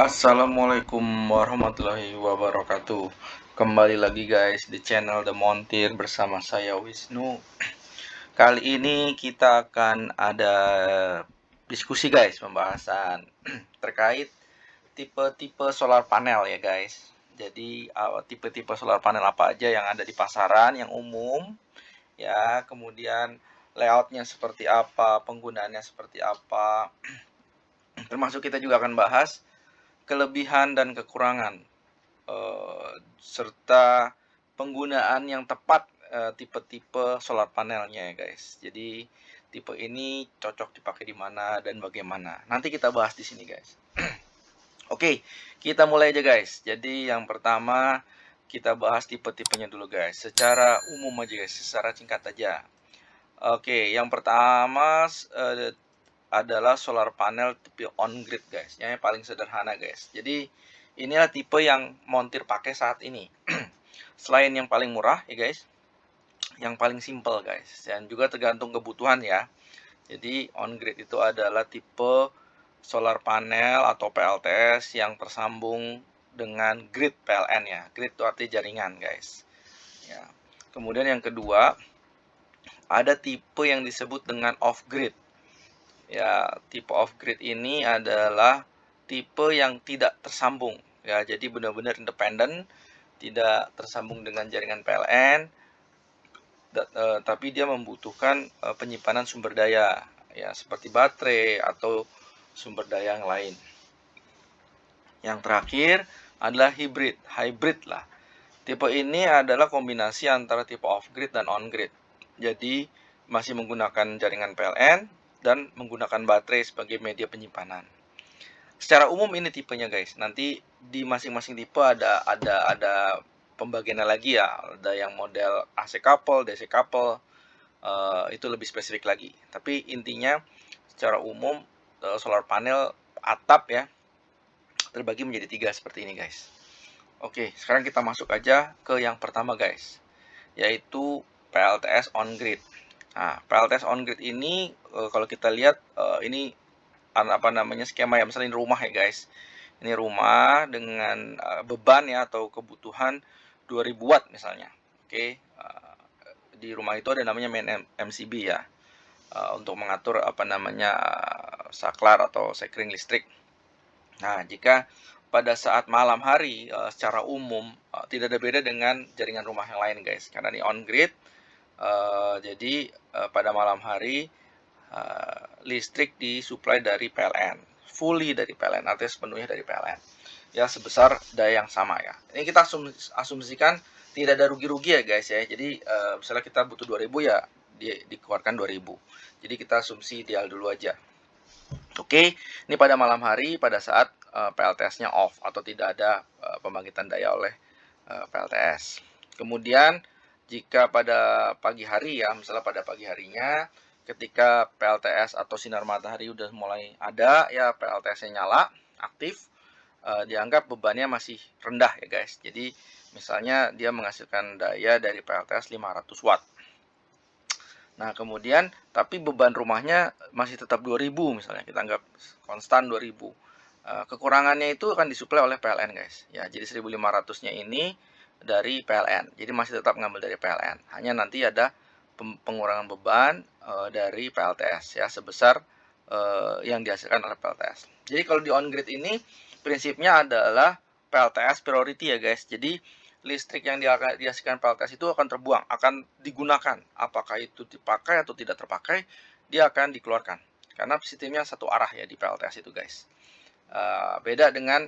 Assalamualaikum warahmatullahi wabarakatuh. Kembali lagi guys di channel The Montir bersama saya Wisnu. Kali ini kita akan ada diskusi guys, pembahasan terkait tipe-tipe solar panel ya guys. Jadi tipe-tipe solar panel apa aja yang ada di pasaran yang umum ya, kemudian layoutnya seperti apa, penggunaannya seperti apa. Termasuk kita juga akan bahas kelebihan dan kekurangan serta penggunaan yang tepat tipe-tipe solar panelnya ya guys. Jadi tipe ini cocok dipakai di mana dan bagaimana. Nanti kita bahas di sini guys. Oke, kita mulai aja guys. Jadi yang pertama kita bahas tipe-tipenya dulu guys. Secara umum aja guys, secara singkat aja. Oke, yang pertama adalah solar panel tipe on grid guys. Yang paling sederhana guys. Jadi inilah tipe yang montir pakai saat ini. Selain yang paling murah ya guys, yang paling simple guys, dan juga tergantung kebutuhan ya. Jadi on grid itu adalah tipe solar panel atau PLTS yang tersambung dengan grid PLN ya. Grid itu arti jaringan guys. Ya. Kemudian yang kedua ada tipe yang disebut dengan off grid. Ya, tipe off grid ini adalah tipe yang tidak tersambung ya. Jadi benar-benar independen, tidak tersambung dengan jaringan PLN, tapi dia membutuhkan penyimpanan sumber daya ya, seperti baterai atau sumber daya yang lain. Yang terakhir adalah hybrid lah. Tipe ini adalah kombinasi antara tipe off grid dan on grid. Jadi masih menggunakan jaringan PLN dan menggunakan baterai sebagai media penyimpanan. Secara umum ini tipenya guys. Nanti di masing-masing tipe ada pembagiannya lagi ya. Ada yang model AC couple, DC couple, itu lebih spesifik lagi. Tapi intinya secara umum solar panel atap ya terbagi menjadi 3 seperti ini guys. Oke, sekarang kita masuk aja ke yang pertama guys, yaitu PLTS on grid. Nah, PLTS on grid ini kalau kita lihat ini apa namanya skema ya, misalnya ini rumah ya guys. Ini rumah dengan beban ya atau kebutuhan 2000 watt misalnya. Oke, di rumah itu ada namanya main MCB ya, untuk mengatur apa namanya saklar atau sekring listrik. Nah, jika pada saat malam hari secara umum tidak ada beda dengan jaringan rumah yang lain guys, karena ini on grid. Jadi pada malam hari listrik disuplai dari PLN, fully dari PLN, artinya sepenuhnya dari PLN ya, sebesar daya yang sama ya. Ini kita asumsikan tidak ada rugi-rugi ya guys ya. Jadi misalnya kita butuh 2000 ya dikeluarkan 2000. Jadi kita asumsi ideal dulu aja. Oke, ini pada malam hari pada saat PLTS-nya off atau tidak ada pembangkitan daya oleh PLTS. Kemudian jika pada pagi hari ya, misalnya pada pagi harinya ketika PLTS atau sinar matahari udah mulai ada ya, PLTS-nya nyala, aktif, dianggap bebannya masih rendah ya guys. Jadi misalnya dia menghasilkan daya dari PLTS 500 watt. Nah, kemudian tapi beban rumahnya masih tetap 2000 misalnya, kita anggap konstan 2000. Kekurangannya itu akan disuplai oleh PLN guys. Ya, jadi 1500-nya ini dari PLN. Jadi masih tetap ngambil dari PLN. Hanya nanti ada pengurangan beban dari PLTS ya, sebesar yang dihasilkan oleh PLTS. Jadi kalau di on grid ini prinsipnya adalah PLTS priority ya guys. Jadi listrik yang dihasilkan PLTS itu akan terbuang, akan digunakan. Apakah itu dipakai atau tidak terpakai, dia akan dikeluarkan. Karena sistemnya satu arah ya di PLTS itu guys. Beda dengan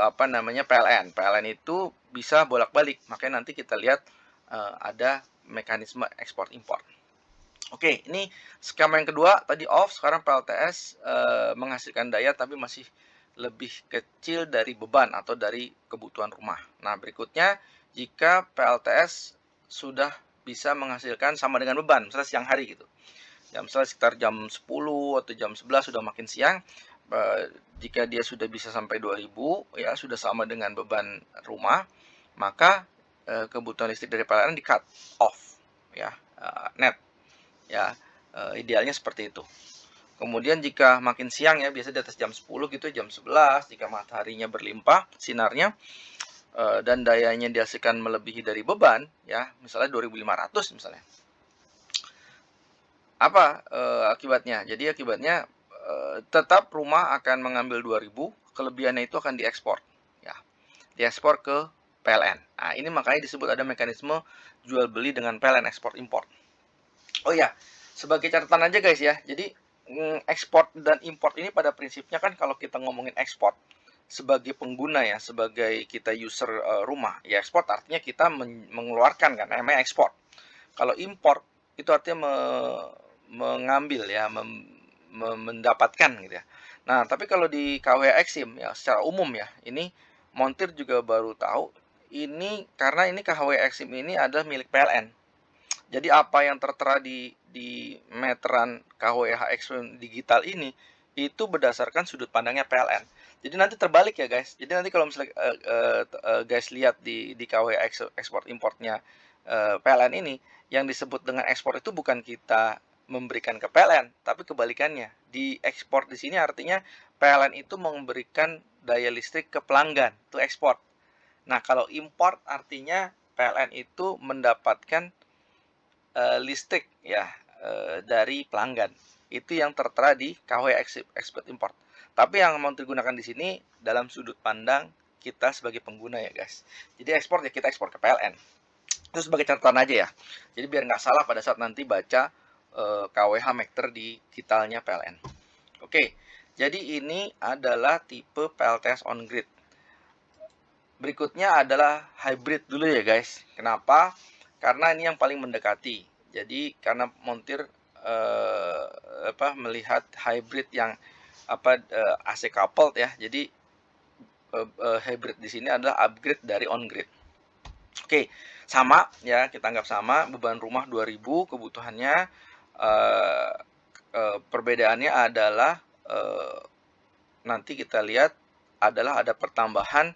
apa namanya PLN. PLN itu bisa bolak-balik. Makanya nanti kita lihat ada mekanisme ekspor impor. Oke, ini skema yang kedua tadi off, sekarang PLTS menghasilkan daya tapi masih lebih kecil dari beban atau dari kebutuhan rumah. Nah, berikutnya jika PLTS sudah bisa menghasilkan sama dengan beban, misalnya siang hari gitu. Ya, misalnya sekitar jam 10 atau jam 11 sudah makin siang, jika dia sudah bisa sampai 2000 ya, sudah sama dengan beban rumah, maka kebutuhan listrik dari PLN di cut off ya, net ya, idealnya seperti itu. Kemudian jika makin siang ya, biasa di atas jam 10 gitu, jam 11, jika mataharinya berlimpah sinarnya dan dayanya dihasilkan melebihi dari beban ya, misalnya 2500 misalnya. Apa akibatnya? Jadi akibatnya tetap rumah akan mengambil 2000, kelebihannya itu akan diekspor ya. Diekspor ke PLN. Nah, ini makanya disebut ada mekanisme jual beli dengan PLN, ekspor impor. Oh ya, sebagai catatan aja guys ya. Jadi ekspor dan import ini pada prinsipnya kan kalau kita ngomongin ekspor sebagai pengguna ya, sebagai kita user rumah, ya ekspor artinya kita mengeluarkan kan, namanya ekspor. Kalau import itu artinya mengambil ya, mendapatkan gitu ya. Nah, tapi kalau di KWH Exim ya secara umum ya, ini montir juga baru tahu ini karena ini KWH Exim ini adalah milik PLN. Jadi apa yang tertera di meteran KWH Exim digital ini itu berdasarkan sudut pandangnya PLN. Jadi nanti terbalik ya guys. Jadi nanti kalau misalnya guys lihat di KWH ekspor importnya PLN ini, yang disebut dengan ekspor itu bukan kita memberikan ke PLN, tapi kebalikannya. Di ekspor di sini artinya PLN itu memberikan daya listrik ke pelanggan, itu ekspor. Nah, kalau import artinya PLN itu mendapatkan listrik ya dari pelanggan. Itu yang tertera di KWH Export Import. Tapi yang mau digunakan di sini dalam sudut pandang kita sebagai pengguna ya guys. Jadi ekspor ya kita ekspor ke PLN. Itu sebagai catatan aja ya. Jadi biar nggak salah pada saat nanti baca KWH meter di digitalnya PLN. Oke, jadi ini adalah tipe PLTS on grid. Berikutnya adalah hybrid dulu ya guys. Kenapa? Karena ini yang paling mendekati. Jadi karena montir melihat hybrid yang AC coupled ya. Jadi hybrid di sini adalah upgrade dari on grid. Oke, sama ya, kita anggap sama, beban rumah 2000 kebutuhannya. Perbedaannya adalah nanti kita lihat adalah ada pertambahan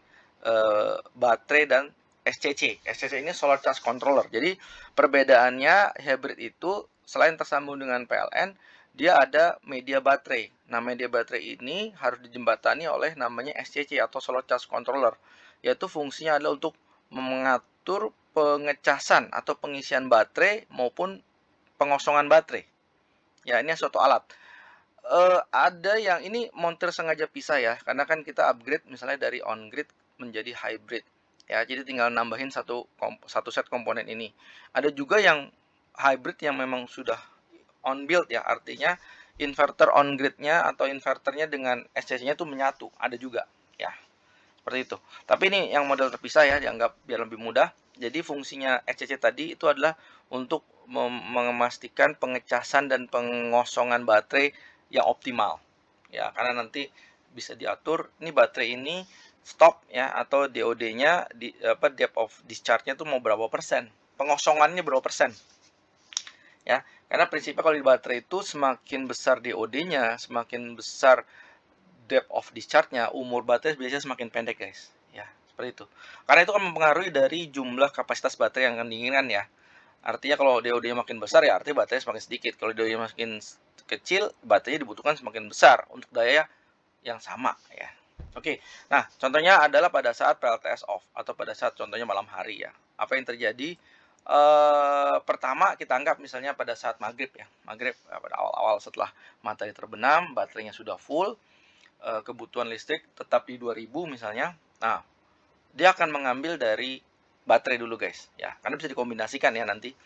baterai dan SCC. SCC ini solar charge controller. Jadi perbedaannya hybrid itu selain tersambung dengan PLN, dia ada media baterai. Nah, media baterai ini harus dijembatani oleh namanya SCC atau solar charge controller, yaitu fungsinya adalah untuk mengatur pengecasan atau pengisian baterai maupun pengosongan baterai. Ya, ini suatu alat. Ada yang ini montir sengaja pisah ya, karena kan kita upgrade misalnya dari on grid menjadi hybrid ya, jadi tinggal nambahin satu set komponen ini. Ada juga yang hybrid yang memang sudah on build ya, artinya inverter on gridnya atau inverternya dengan SCC-nya itu menyatu, ada juga ya, seperti itu. Tapi ini yang model terpisah ya, dianggap biar lebih mudah. Jadi fungsinya SCC tadi itu adalah untuk memastikan pengecasan dan pengosongan baterai yang optimal ya, karena nanti bisa diatur ini baterai ini stop ya, atau DOD-nya depth of discharge-nya tuh mau berapa persen, pengosongannya berapa persen ya, karena prinsipnya kalau di baterai itu semakin besar DOD-nya, semakin besar depth of discharge-nya, umur baterai biasanya semakin pendek guys ya, seperti itu. Karena itu kan mempengaruhi dari jumlah kapasitas baterai yang akan diinginkan ya. Artinya kalau DOD-nya makin besar ya artinya baterainya semakin sedikit. Kalau DOD-nya makin kecil, baterainya dibutuhkan semakin besar untuk daya yang sama ya. Oke, nah contohnya adalah pada saat PLTS off atau pada saat contohnya malam hari ya. Apa yang terjadi? Pertama kita anggap misalnya pada saat maghrib ya, maghrib pada awal-awal setelah matahari terbenam, baterainya sudah full, kebutuhan listrik tetap di 2000 misalnya. Nah, dia akan mengambil dari baterai dulu guys ya, karena bisa dikombinasikan ya nanti.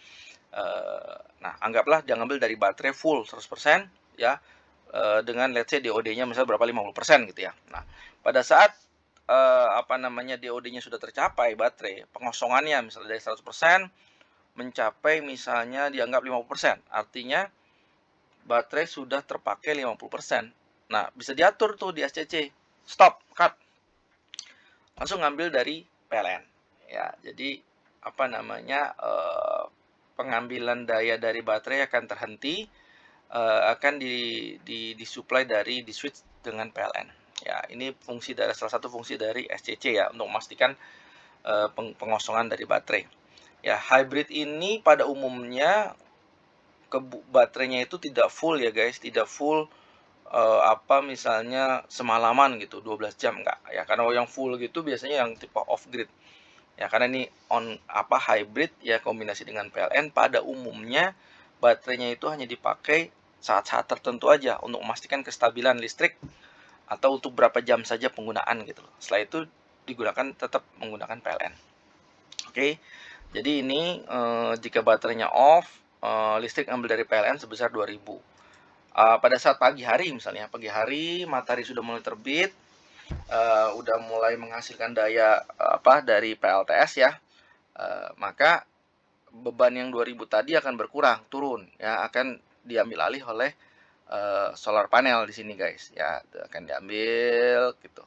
Nah, anggaplah dia ngambil dari baterai full 100% ya, dengan let's say DOD-nya misalnya berapa, 50% gitu ya. Nah, pada saat DOD-nya sudah tercapai, baterai pengosongannya misalnya dari 100% mencapai misalnya dianggap 50%, artinya baterai sudah terpakai 50%. Nah, bisa diatur tuh di SCC, stop, cut, langsung ngambil dari PLN ya. Jadi pengambilan daya dari baterai akan terhenti, akan disuplai dari di switch dengan PLN ya. Ini salah satu fungsi dari SCC ya, untuk memastikan pengosongan dari baterai ya. Hybrid ini pada umumnya baterainya itu tidak full ya guys, tidak full misalnya semalaman gitu 12 jam enggak ya, karena yang full gitu biasanya yang tipe off grid ya, karena ini hybrid ya, kombinasi dengan PLN. Pada umumnya baterainya itu hanya dipakai saat-saat tertentu aja untuk memastikan kestabilan listrik atau untuk berapa jam saja penggunaan gitu loh. Setelah itu digunakan tetap menggunakan PLN. Oke, jadi ini jika baterainya off, listrik ambil dari PLN sebesar 2000. Pada saat pagi hari misalnya, pagi hari matahari sudah mulai terbit, udah mulai menghasilkan daya dari PLTS ya, maka beban yang 2000 tadi akan berkurang, turun ya, akan diambil alih oleh solar panel di sini guys ya, akan diambil gitu.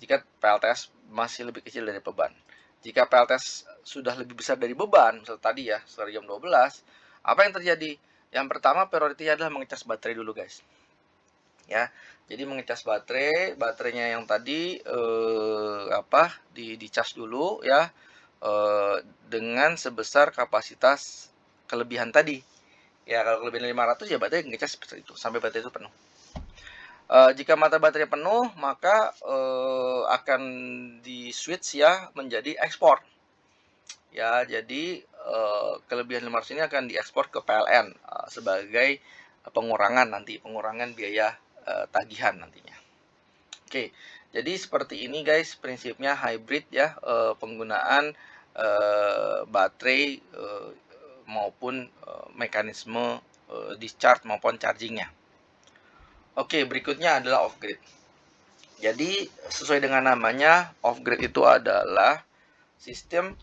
Jika PLTS masih lebih kecil dari beban. Jika PLTS sudah lebih besar dari beban, misalnya tadi ya, sekitar jam 12, apa yang terjadi? Yang pertama prioritasnya adalah mengecas baterai dulu guys. Ya, jadi mengecas baterainya yang tadi dicas dulu ya, dengan sebesar kapasitas kelebihan tadi. Ya, kalau kelebihan 500 ya baterai ngecas seperti itu sampai baterai itu penuh. Jika mata baterai penuh, maka akan di switch ya menjadi ekspor. Ya, jadi kelebihan 500 ini akan diekspor ke PLN sebagai pengurangan biaya tagihan nantinya. Oke, jadi seperti ini guys prinsipnya hybrid ya, penggunaan baterai maupun mekanisme discharge maupun chargingnya. Oke, berikutnya adalah off grid. Jadi sesuai dengan namanya, off grid itu adalah sistem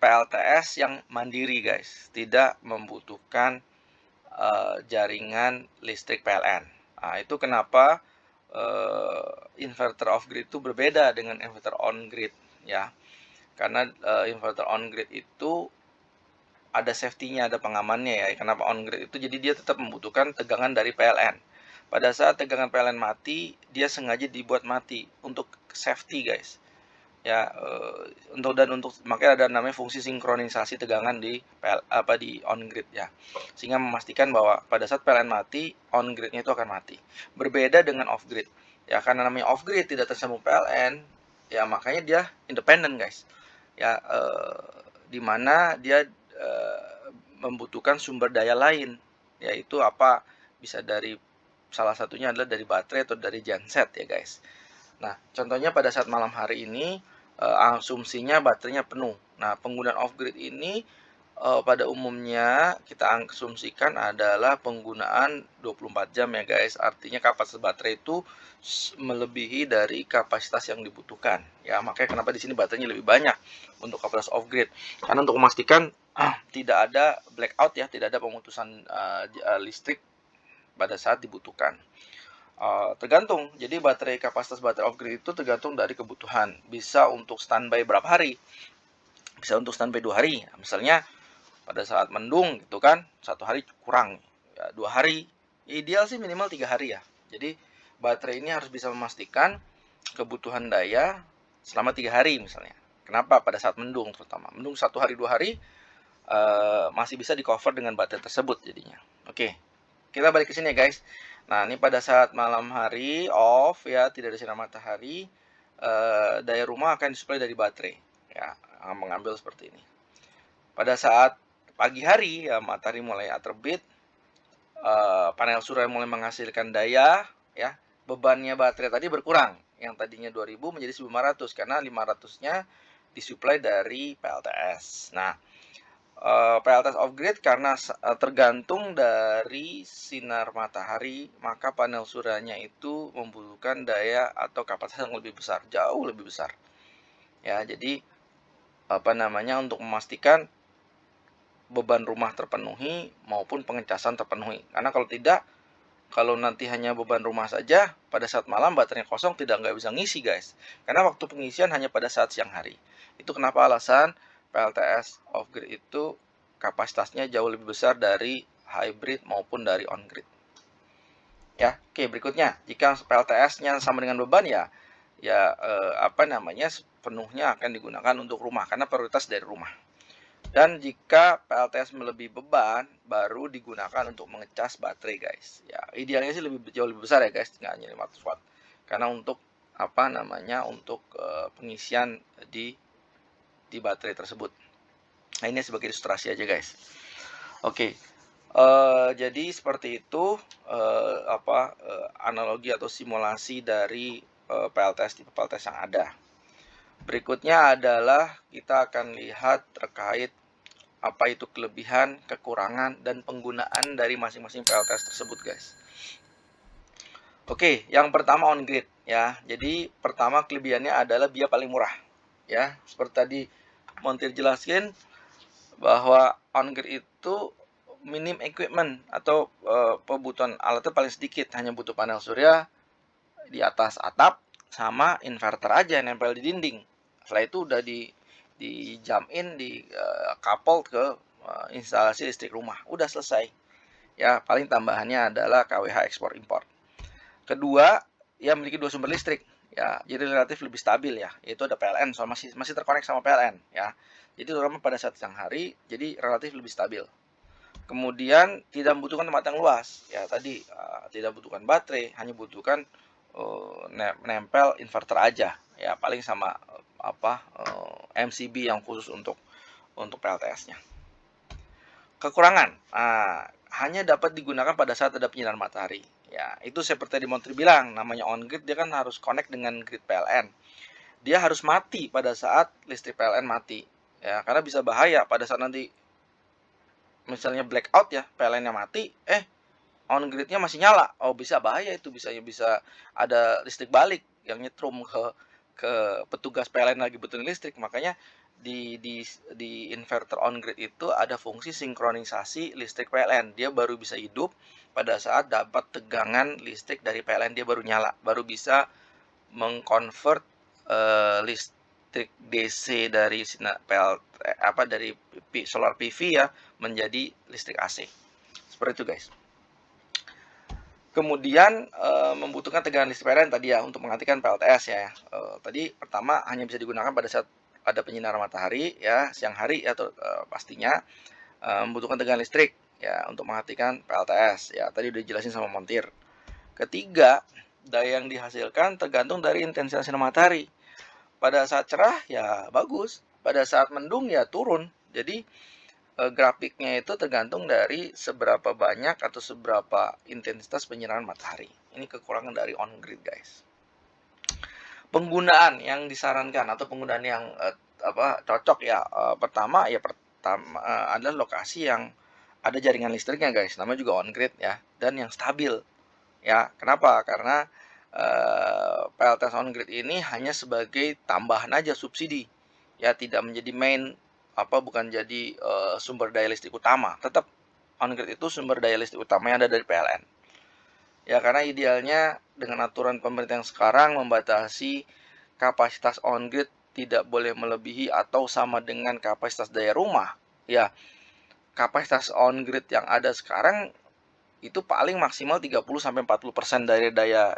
PLTS yang mandiri guys, tidak membutuhkan jaringan listrik PLN. Nah, itu kenapa inverter off grid itu berbeda dengan inverter on grid ya, karena inverter on grid itu ada safety-nya, ada pengamannya ya. Kenapa on grid itu? Jadi dia tetap membutuhkan tegangan dari PLN. Pada saat tegangan PLN mati, dia sengaja dibuat mati untuk safety guys. Ya, untuk makanya ada namanya fungsi sinkronisasi tegangan di on grid ya. Sehingga memastikan bahwa pada saat PLN mati, on gridnya itu akan mati. Berbeda dengan off grid. Ya, karena namanya off grid tidak tersambung PLN, ya makanya dia independen guys. Ya, di mana dia membutuhkan sumber daya lain, yaitu bisa dari salah satunya adalah dari baterai atau dari genset ya guys. Nah, contohnya pada saat malam hari ini asumsinya baterainya penuh. Nah, penggunaan off grid ini pada umumnya kita asumsikan adalah penggunaan 24 jam ya guys. Artinya kapasitas baterai itu melebihi dari kapasitas yang dibutuhkan. Ya, makanya kenapa di sini baterainya lebih banyak untuk kapasitas off grid. Karena untuk memastikan tidak ada blackout ya, tidak ada pemutusan listrik pada saat dibutuhkan. Tergantung, jadi kapasitas baterai off grid itu tergantung dari kebutuhan. Bisa untuk standby berapa hari, bisa untuk standby 2 hari. Misalnya pada saat mendung gitu kan, 1 hari kurang ya, 2 hari, ideal sih minimal 3 hari ya. Jadi baterai ini harus bisa memastikan kebutuhan daya selama 3 hari misalnya. Kenapa? Pada saat mendung terutama, mendung 1 hari 2 hari masih bisa di cover dengan baterai tersebut jadinya. Oke, kita balik ke sini ya guys. Nah, ini pada saat malam hari off ya, tidak ada sinar matahari, daya rumah akan disuplai dari baterai ya, mengambil seperti ini. Pada saat pagi hari ya, matahari mulai terbit, panel surya mulai menghasilkan daya ya, bebannya baterai tadi berkurang, yang tadinya 2000 menjadi 1500 karena 500-nya disuplai dari PLTS. Nah, PLTS off grid karena tergantung dari sinar matahari, maka panel suryanya itu membutuhkan daya atau kapasitas yang lebih besar, jauh lebih besar. Ya, jadi untuk memastikan beban rumah terpenuhi maupun pengecasan terpenuhi. Karena kalau tidak, kalau nanti hanya beban rumah saja, pada saat malam baterainya kosong nggak bisa ngisi guys. Karena waktu pengisian hanya pada saat siang hari. Itu kenapa alasan PLTS off grid itu kapasitasnya jauh lebih besar dari hybrid maupun dari on grid. Ya, oke, berikutnya, jika PLTS-nya sama dengan beban sepenuhnya akan digunakan untuk rumah karena prioritas dari rumah. Dan jika PLTS melebihi beban, baru digunakan untuk mengecas baterai, guys. Ya, idealnya sih jauh lebih besar ya, guys, nggak hanya 500 watt. Karena untuk untuk pengisian di baterai tersebut. Nah, ini sebagai ilustrasi aja, guys. Oke. Jadi seperti itu analogi atau simulasi dari PLTS tipe PLTS yang ada. Berikutnya adalah kita akan lihat terkait apa itu kelebihan, kekurangan, dan penggunaan dari masing-masing PLTS tersebut, guys. Oke, yang pertama on grid ya. Jadi pertama kelebihannya adalah biaya paling murah ya. Seperti tadi Montir jelaskan bahwa on grid itu minim equipment atau kebutuhan alatnya paling sedikit, hanya butuh panel surya di atas atap sama inverter aja yang nempel di dinding. Setelah itu udah di jump in, di coupled ke instalasi listrik rumah, udah selesai ya. Paling tambahannya adalah KWH ekspor impor. Kedua, ia memiliki 2 sumber listrik ya, jadi relatif lebih stabil ya, yaitu ada PLN, soal masih terkonek sama PLN ya. Jadi terutama pada saat siang hari, jadi relatif lebih stabil. Kemudian tidak membutuhkan tempat yang luas ya, tadi tidak butuhkan baterai, hanya butuhkan nempel inverter aja ya, paling sama MCB yang khusus untuk PLTS-nya. Kekurangan, hanya dapat digunakan pada saat ada penyinaran matahari. Ya, itu seperti di Montri bilang, namanya on grid, dia kan harus connect dengan grid PLN. Dia harus mati pada saat listrik PLN mati. Ya, karena bisa bahaya pada saat nanti misalnya blackout ya, PLN-nya mati, on grid-nya masih nyala. Oh, bisa bahaya itu, bisa ada listrik balik yang nyetrum ke petugas PLN lagi betulin listrik. Makanya di inverter on grid itu ada fungsi sinkronisasi listrik PLN. Dia baru bisa hidup pada saat dapat tegangan listrik dari PLN, dia baru nyala, baru bisa mengkonvert listrik DC dari dari solar PV ya menjadi listrik AC. Seperti itu, guys. Kemudian membutuhkan tegangan listrik PLN tadi ya untuk menggantikan PLTS ya. Tadi pertama hanya bisa digunakan pada saat ada penyinaran matahari ya, siang hari ya, pastinya membutuhkan tegangan listrik ya untuk menghatikan PLTS ya, tadi udah dijelasin sama Montir. Ketiga, daya yang dihasilkan tergantung dari intensitas sinar matahari. Pada saat cerah ya bagus, pada saat mendung ya turun. Jadi grafiknya itu tergantung dari seberapa banyak atau seberapa intensitas penyinaran matahari. Ini kekurangan dari on grid, guys. Penggunaan yang disarankan atau penggunaan yang cocok ya, pertama adalah lokasi yang ada jaringan listriknya, guys, namanya juga on grid ya, dan yang stabil ya. Kenapa? Karena PLTS on grid ini hanya sebagai tambahan aja, subsidi ya, tidak menjadi main bukan jadi sumber daya listrik utama. Tetap on grid itu sumber daya listrik utama yang ada dari PLN ya, karena idealnya dengan aturan pemerintah yang sekarang membatasi kapasitas on grid tidak boleh melebihi atau sama dengan kapasitas daya rumah ya. Kapasitas on grid yang ada sekarang itu paling maksimal 30-40% dari daya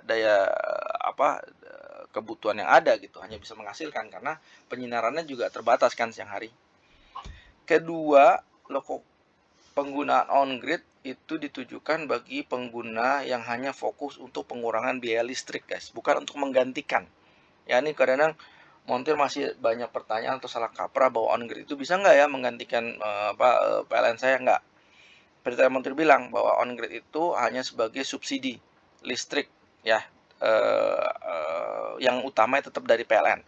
kebutuhan yang ada gitu, hanya bisa menghasilkan karena penyinarannya juga terbatas kan siang hari. Kedua, penggunaan on grid itu ditujukan bagi pengguna yang hanya fokus untuk pengurangan biaya listrik, guys, bukan untuk menggantikan. Ya, ini kadang-kadang Montir masih banyak pertanyaan atau salah kaprah bahwa on grid itu bisa nggak ya menggantikan PLN saya. Nggak. Seperti yang Montir bilang bahwa on grid itu hanya sebagai subsidi listrik ya, yang utamanya tetap dari PLN.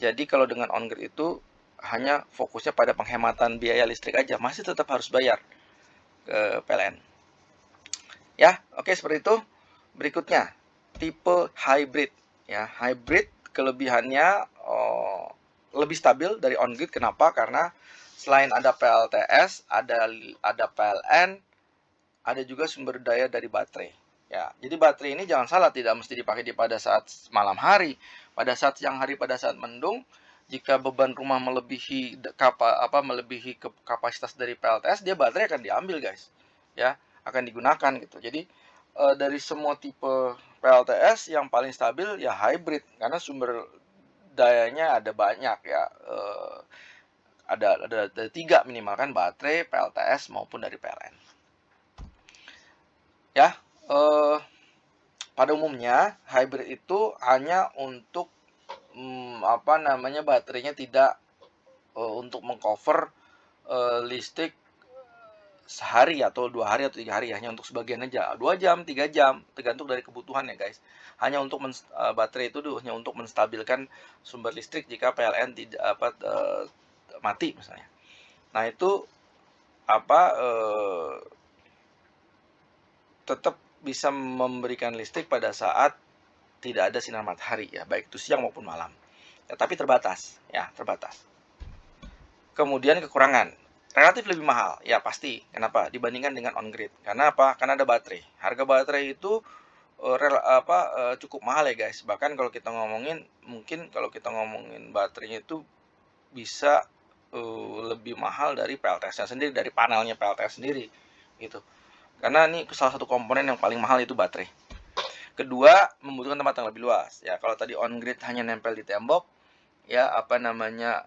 Jadi kalau dengan on grid itu hanya fokusnya pada penghematan biaya listrik aja, masih tetap harus bayar ke PLN. Ya, oke, seperti itu. Berikutnya, tipe hybrid. Ya, hybrid kelebihannya lebih stabil dari on grid. Kenapa? Karena selain ada PLTS, ada PLN, ada juga sumber daya dari baterai. Ya, jadi baterai ini jangan salah, tidak mesti dipakai pada saat malam hari, pada saat siang hari, pada saat mendung. Jika beban rumah melebihi kapasitas dari PLTS, dia baterai akan diambil, guys. Ya, akan digunakan gitu. Jadi dari semua tipe PLTS yang paling stabil ya hybrid, karena sumber dayanya ada banyak ya. ada 3 minimal kan, baterai, PLTS maupun dari PLN. Ya, pada umumnya hybrid itu hanya untuk baterainya tidak untuk mengcover listrik sehari atau 2 hari atau 3 hari, hanya untuk sebagian aja, 2 jam 3 jam tergantung dari kebutuhan ya guys. Hanya untuk baterai itu hanya untuk menstabilkan sumber listrik jika PLN tidak mati misalnya. Nah itu tetap bisa memberikan listrik pada saat tidak ada sinar matahari ya, baik itu siang maupun malam ya, tapi terbatas ya, terbatas. Kemudian kekurangan, relatif lebih mahal ya pasti. Kenapa? Dibandingkan dengan on grid. Karena apa? Karena ada baterai. Harga baterai itu cukup mahal ya guys. Bahkan kalau kita ngomongin, mungkin kalau kita ngomongin baterainya itu bisa lebih mahal dari PLTS-nya sendiri, dari panelnya PLTS sendiri gitu. Karena ini salah satu komponen yang paling mahal itu baterai. Kedua, membutuhkan tempat yang lebih luas ya. Kalau tadi on grid hanya nempel di tembok ya,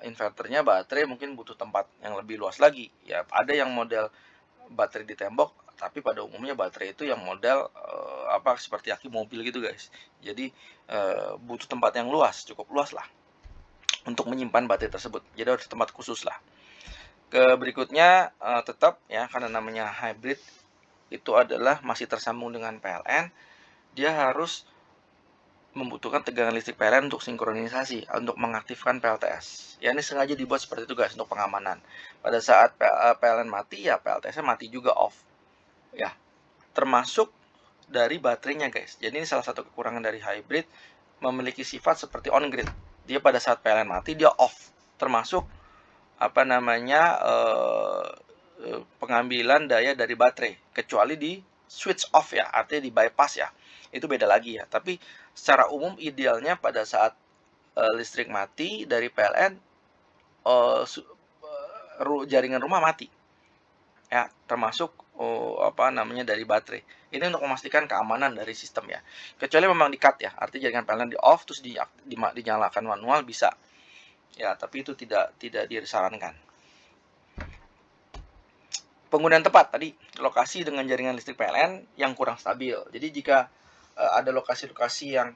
inverternya, baterai mungkin butuh tempat yang lebih luas lagi ya. Ada yang model baterai di tembok, tapi pada umumnya baterai itu yang model seperti aki mobil gitu guys. Jadi butuh tempat yang luas, cukup luas lah untuk menyimpan baterai tersebut. Jadi harus tempat khusus lah. Berikutnya tetap ya, karena namanya hybrid itu adalah masih tersambung dengan PLN, dia harus membutuhkan tegangan listrik PLN untuk sinkronisasi, untuk mengaktifkan PLTS. Ya, ini sengaja dibuat seperti itu guys, untuk pengamanan. Pada saat PLN mati ya, PLTS-nya mati juga, off. Ya, termasuk dari baterainya guys. Jadi ini salah satu kekurangan dari hybrid, memiliki sifat seperti on grid. Dia pada saat PLN mati dia off, termasuk pengambilan daya dari baterai, kecuali di switch off ya, artinya di bypass ya, itu beda lagi ya. Tapi secara umum idealnya pada saat listrik mati dari PLN, jaringan rumah mati ya, termasuk dari baterai. Ini untuk memastikan keamanan dari sistem ya, kecuali memang di-cut ya, artinya jaringan PLN di off terus dinyalakan manual bisa ya, tapi itu tidak disarankan. Penggunaan tepat tadi, lokasi dengan jaringan listrik PLN yang kurang stabil. Jadi jika ada lokasi-lokasi yang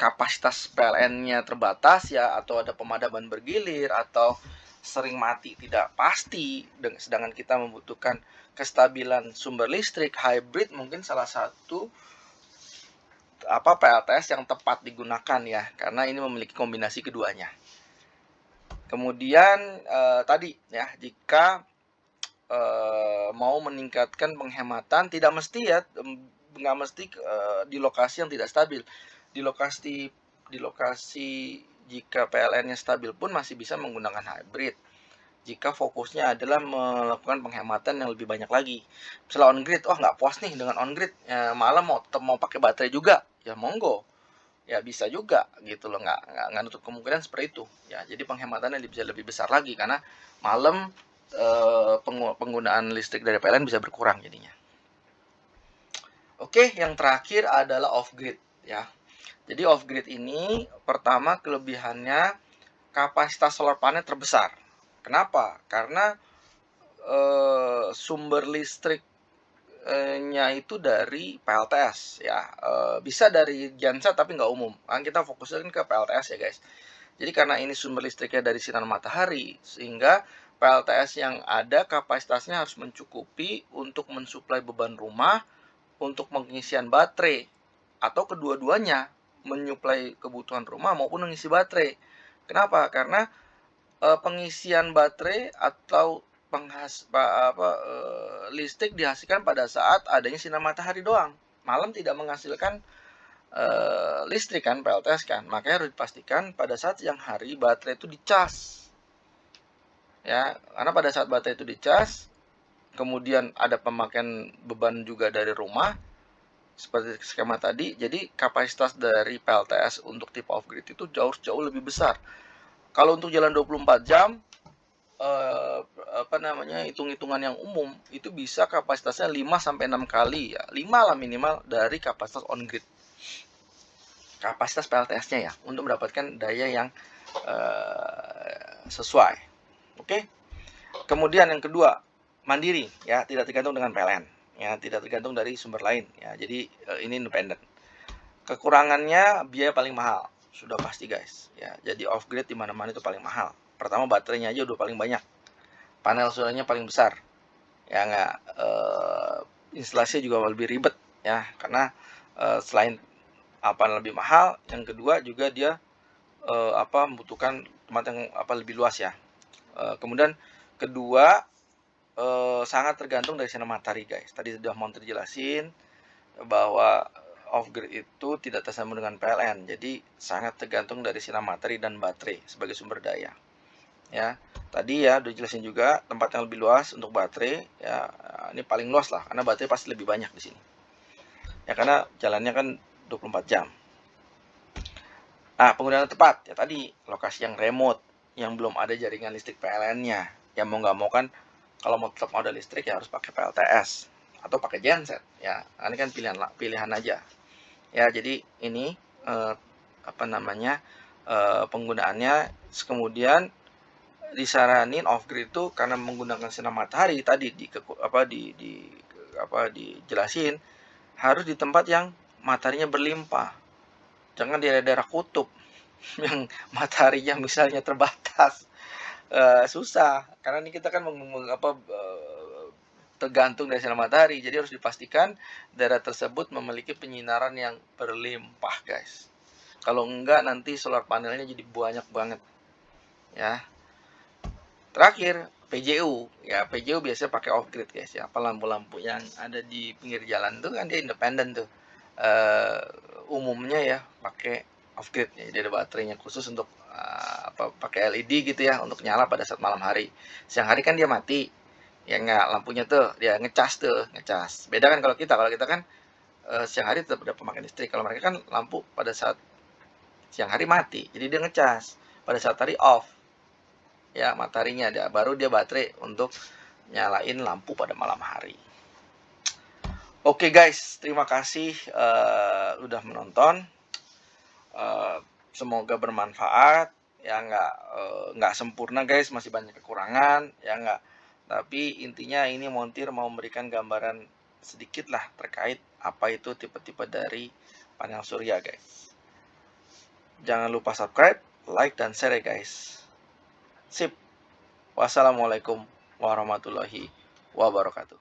kapasitas PLN-nya terbatas ya, atau ada pemadaman bergilir, atau sering mati tidak pasti, sedangkan kita membutuhkan kestabilan sumber listrik, hybrid mungkin salah satu PLTS yang tepat digunakan ya, karena ini memiliki kombinasi keduanya. Kemudian tadi ya, jika mau meningkatkan penghematan, tidak mesti ya, nggak mesti di lokasi yang tidak stabil. Di lokasi jika PLN-nya stabil pun masih bisa menggunakan hybrid, jika fokusnya adalah melakukan penghematan yang lebih banyak lagi. Misalnya on grid, nggak puas nih dengan on grid ya, malah mau pakai baterai juga ya, monggo ya, bisa juga gitu loh, nggak nutup kemungkinan seperti itu ya. Jadi penghematannya bisa lebih besar lagi, karena malam penggunaan listrik dari PLN bisa berkurang jadinya. Oke, yang terakhir adalah off grid ya. Jadi off grid ini, pertama kelebihannya kapasitas solar panel terbesar. Kenapa? Karena sumber listriknya itu dari PLTS ya, bisa dari genset tapi nggak umum. Kan kita fokusnya ke PLTS ya guys. Jadi karena ini sumber listriknya dari sinar matahari, sehingga PLTS yang ada kapasitasnya harus mencukupi untuk mensuplai beban rumah, untuk pengisian baterai, atau kedua-duanya, menyuplai kebutuhan rumah maupun mengisi baterai. Kenapa? Karena pengisian baterai atau listrik dihasilkan pada saat adanya sinar matahari doang. Malam tidak menghasilkan listrik kan, PLTS kan. Makanya harus dipastikan pada saat siang hari baterai itu dicas ya, karena pada saat baterai itu dicas, kemudian ada pemakaian beban juga dari rumah seperti skema tadi. Jadi kapasitas dari PLTS untuk tipe off grid itu jauh lebih besar. Kalau untuk jalan 24 jam hitung-hitungan yang umum itu bisa kapasitasnya 5-6 kali ya, 5 lah minimal dari kapasitas on grid, kapasitas PLTS-nya ya, untuk mendapatkan daya yang sesuai. Oke. Kemudian yang kedua, mandiri ya, tidak tergantung dengan PLN ya, tidak tergantung dari sumber lain ya. Jadi ini independen. Kekurangannya biaya paling mahal, sudah pasti guys ya. Jadi off grid di mana-mana itu paling mahal. Pertama baterainya aja udah paling banyak. Panel surya paling besar. Ya enggak, instalasinya juga lebih ribet ya, karena selain lebih mahal, yang kedua juga dia membutuhkan tempat yang lebih luas ya. Kemudian kedua, sangat tergantung dari sinar matahari guys. Tadi sudah mau terjelasin bahwa off grid itu tidak tersambung dengan PLN, jadi sangat tergantung dari sinar matahari dan baterai sebagai sumber daya. Ya, tadi ya udah jelasin juga tempat yang lebih luas untuk baterai ya, ini paling luas lah karena baterai pasti lebih banyak di sini. Ya karena jalannya kan 24 jam. Nah, penggunaan tepat ya tadi lokasi yang remote, yang belum ada jaringan listrik PLN-nya. Ya mau nggak mau kan kalau mau tetap ada listrik ya harus pakai PLTS atau pakai genset ya. Ini kan pilihan aja. Ya, jadi ini penggunaannya. Kemudian disaranin off grid itu karena menggunakan sinar matahari tadi dijelasin harus di tempat yang mataharinya berlimpah. Jangan di daerah kutub yang mataharinya misalnya terbatas. Susah karena ini kita kan tergantung dari sinar matahari, jadi harus dipastikan daerah tersebut memiliki penyinaran yang berlimpah guys. Kalau enggak nanti solar panelnya jadi banyak banget ya. Terakhir PJU ya, PJU biasanya pakai off grid guys ya. Lampu-lampu yang ada di pinggir jalan tuh kan dia independen tuh, umumnya ya pakai off grid ya. Jadi ada baterainya khusus untuk pakai LED gitu ya, untuk nyala pada saat malam hari. Siang hari kan dia mati ya, enggak, lampunya tuh dia ngecas. Beda kan kalau kita kan siang hari tetap ada pemakaian listrik. Kalau mereka kan lampu pada saat siang hari mati, jadi dia ngecas. Pada saat hari off ya, mataharinya ada, baru dia baterai untuk nyalain lampu pada malam hari. Oke guys, terima kasih udah menonton. Semoga bermanfaat ya. Nggak sempurna guys, masih banyak kekurangan ya nggak. Tapi intinya ini Montir mau memberikan gambaran sedikit lah terkait apa itu tipe-tipe dari panel surya guys. Jangan lupa subscribe, like, dan share ya guys. Sip. Wassalamualaikum warahmatullahi wabarakatuh.